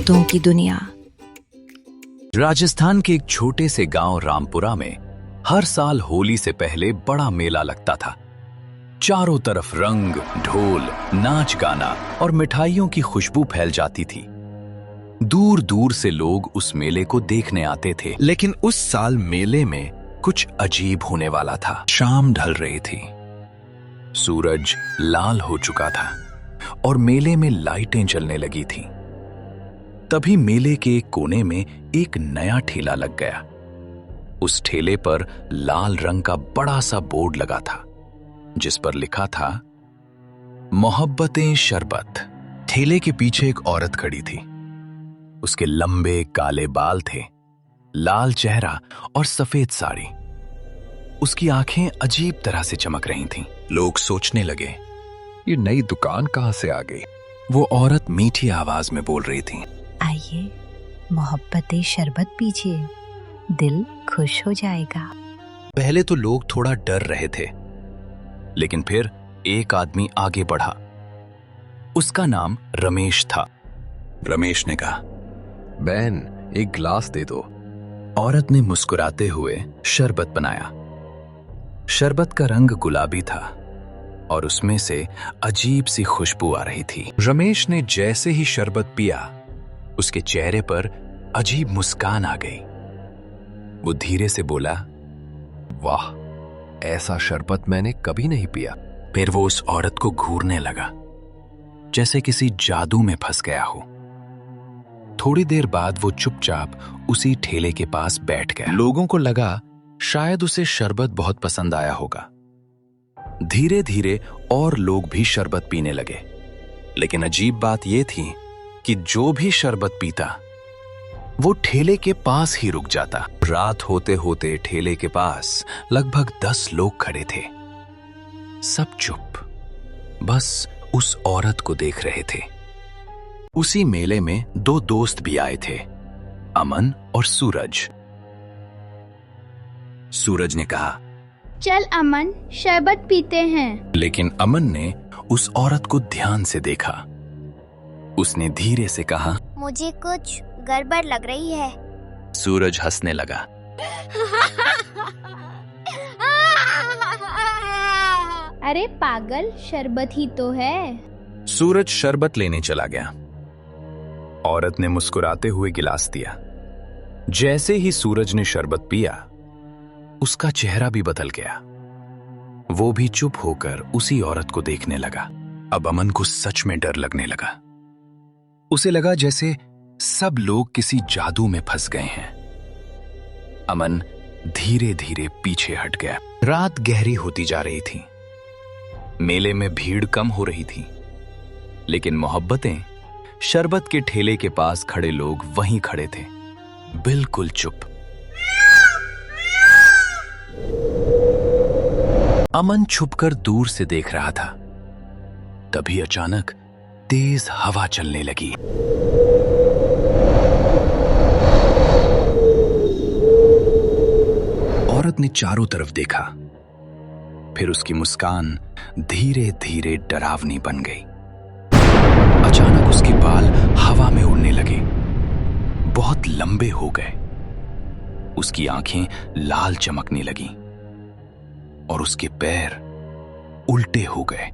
भूतों की दुनिया। राजस्थान के एक छोटे से गांव रामपुरा में हर साल होली से पहले बड़ा मेला लगता था। चारों तरफ रंग, ढोल, नाच गाना और मिठाइयों की खुशबू फैल जाती थी। दूर दूर से लोग उस मेले को देखने आते थे। लेकिन उस साल मेले में कुछ अजीब होने वाला था। शाम ढल रही थी, सूरज लाल हो चुका था और मेले में लाइटें जलने लगी थीं। तभी मेले के एक कोने में एक नया ठेला लग गया। उस ठेले पर लाल रंग का बड़ा सा बोर्ड लगा था जिस पर लिखा था मोहब्बतें शरबत। ठेले के पीछे एक औरत खड़ी थी। उसके लंबे काले बाल थे, लाल चेहरा और सफेद साड़ी। उसकी आंखें अजीब तरह से चमक रही थीं। लोग सोचने लगे, ये नई दुकान कहां से आ गई? वो औरत मीठी आवाज में बोल रही थी, आइए मोहब्बतें शरबत पीजिए, दिल खुश हो जाएगा। पहले तो लोग थोड़ा डर रहे थे, लेकिन फिर एक आदमी आगे बढ़ा। उसका नाम रमेश था। रमेश ने कहा, बहन एक गिलास दे दो। औरत ने मुस्कुराते हुए शरबत बनाया। शरबत का रंग गुलाबी था और उसमें से अजीब सी खुशबू आ रही थी। रमेश ने जैसे ही शरबत पिया, उसके चेहरे पर अजीब मुस्कान आ गई। वो धीरे से बोला, वाह, ऐसा शरबत मैंने कभी नहीं पिया। फिर वो उस औरत को घूरने लगा, जैसे किसी जादू में फंस गया हो। थोड़ी देर बाद वो चुपचाप उसी ठेले के पास बैठ गया। लोगों को लगा शायद उसे शरबत बहुत पसंद आया होगा। धीरे धीरे और लोग भी शरबत पीने लगे। लेकिन अजीब बात यह थी कि जो भी शरबत पीता वो ठेले के पास ही रुक जाता। रात होते होते ठेले के पास लगभग 10 लोग खड़े थे। सब चुप, बस उस औरत को देख रहे थे। उसी मेले में 2 दोस्त भी आए थे, अमन और सूरज। सूरज ने कहा, चल अमन, शरबत पीते हैं। लेकिन अमन ने उस औरत को ध्यान से देखा। उसने धीरे से कहा, मुझे कुछ गड़बड़ लग रही है। सूरज हंसने लगा। अरे पागल, शरबत ही तो है। सूरज शरबत लेने चला गया। औरत ने मुस्कुराते हुए गिलास दिया। जैसे ही सूरज ने शरबत पिया, उसका चेहरा भी बदल गया। वो भी चुप होकर उसी औरत को देखने लगा। अब अमन को सच में डर लगने लगा। उसे लगा जैसे सब लोग किसी जादू में फंस गए हैं। अमन धीरे धीरे पीछे हट गया। रात गहरी होती जा रही थी। मेले में भीड़ कम हो रही थी, लेकिन मोहब्बतें शरबत के ठेले के पास खड़े लोग वहीं खड़े थे, बिल्कुल चुप। अमन छुपकर दूर से देख रहा था। तभी अचानक तेज हवा चलने लगी। औरत ने चारों तरफ देखा, फिर उसकी मुस्कान धीरे धीरे डरावनी बन गई। अचानक उसके बाल हवा में उड़ने लगे, बहुत लंबे हो गए। उसकी आंखें लाल चमकने लगीं और उसके पैर उल्टे हो गए।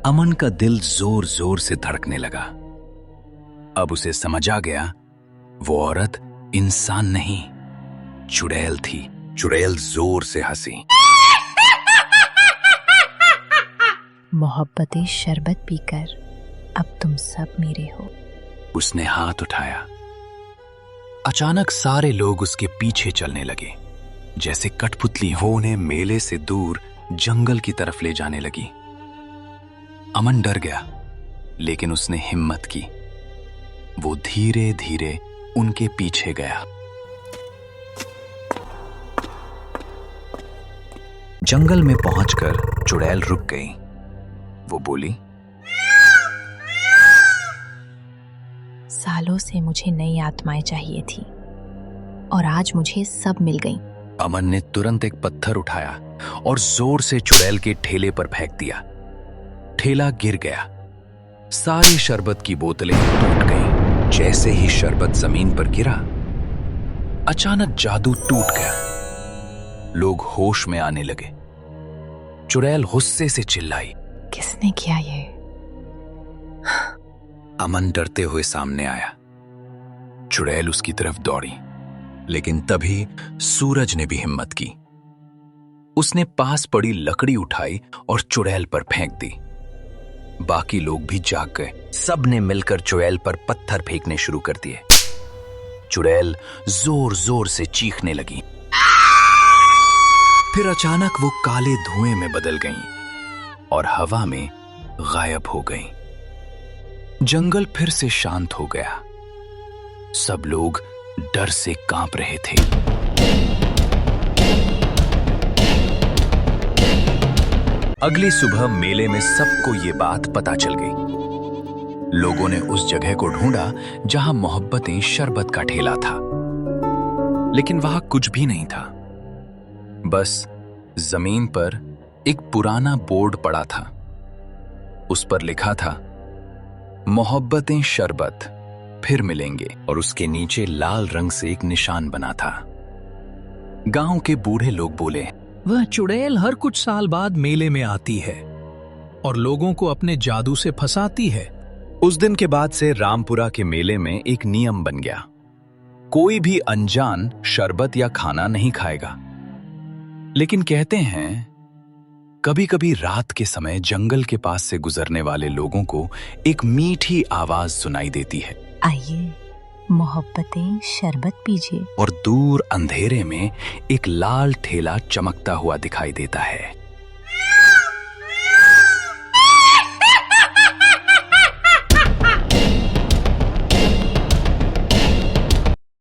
अमन का दिल जोर जोर से धड़कने लगा। अब उसे समझ आ गया, वो औरत इंसान नहीं, चुड़ैल थी। चुड़ैल जोर से हंसी। मोहब्बतें शरबत पीकर अब तुम सब मेरे हो। उसने हाथ उठाया। अचानक सारे लोग उसके पीछे चलने लगे, जैसे कठपुतली। वो उन्हें मेले से दूर जंगल की तरफ ले जाने लगी। अमन डर गया, लेकिन उसने हिम्मत की। वो धीरे धीरे उनके पीछे गया। जंगल में पहुंचकर चुड़ैल रुक गई। वो बोली, सालों से मुझे नई आत्माएं चाहिए थी और आज मुझे सब मिल गईं। अमन ने तुरंत एक पत्थर उठाया और जोर से चुड़ैल के ठेले पर फेंक दिया। ठेला गिर गया। सारी शरबत की बोतलें टूट गईं। जैसे ही शरबत जमीन पर गिरा, अचानक जादू टूट गया। लोग होश में आने लगे। चुड़ैल गुस्से से चिल्लाई, किसने किया ये? अमन डरते हुए सामने आया। चुड़ैल उसकी तरफ दौड़ी, लेकिन तभी सूरज ने भी हिम्मत की। उसने पास पड़ी लकड़ी उठाई और चुड़ैल पर फेंक दी। बाकी लोग भी जाग गए। सबने मिलकर चुड़ैल पर पत्थर फेंकने शुरू कर दिए। चुड़ैल जोर जोर से चीखने लगी। फिर अचानक वो काले धुएं में बदल गईं और हवा में गायब हो गईं। जंगल फिर से शांत हो गया। सब लोग डर से कांप रहे थे। अगली सुबह मेले में सबको ये बात पता चल गई। लोगों ने उस जगह को ढूंढा जहां मोहब्बतें शरबत का ठेला था, लेकिन वहां कुछ भी नहीं था। बस जमीन पर एक पुराना बोर्ड पड़ा था। उस पर लिखा था, मोहब्बतें शरबत फिर मिलेंगे, और उसके नीचे लाल रंग से एक निशान बना था। गांव के बूढ़े लोग बोले, वह चुड़ैल हर कुछ साल बाद मेले में आती है और लोगों को अपने जादू से फंसाती है। उस दिन के बाद से रामपुरा के मेले में एक नियम बन गया, कोई भी अनजान शरबत या खाना नहीं खाएगा। लेकिन कहते हैं कभी कभी रात के समय जंगल के पास से गुजरने वाले लोगों को एक मीठी आवाज सुनाई देती है, आइए मोहब्बतें शरबत पीजिए। और दूर अंधेरे में एक लाल ठेला चमकता हुआ दिखाई देता है।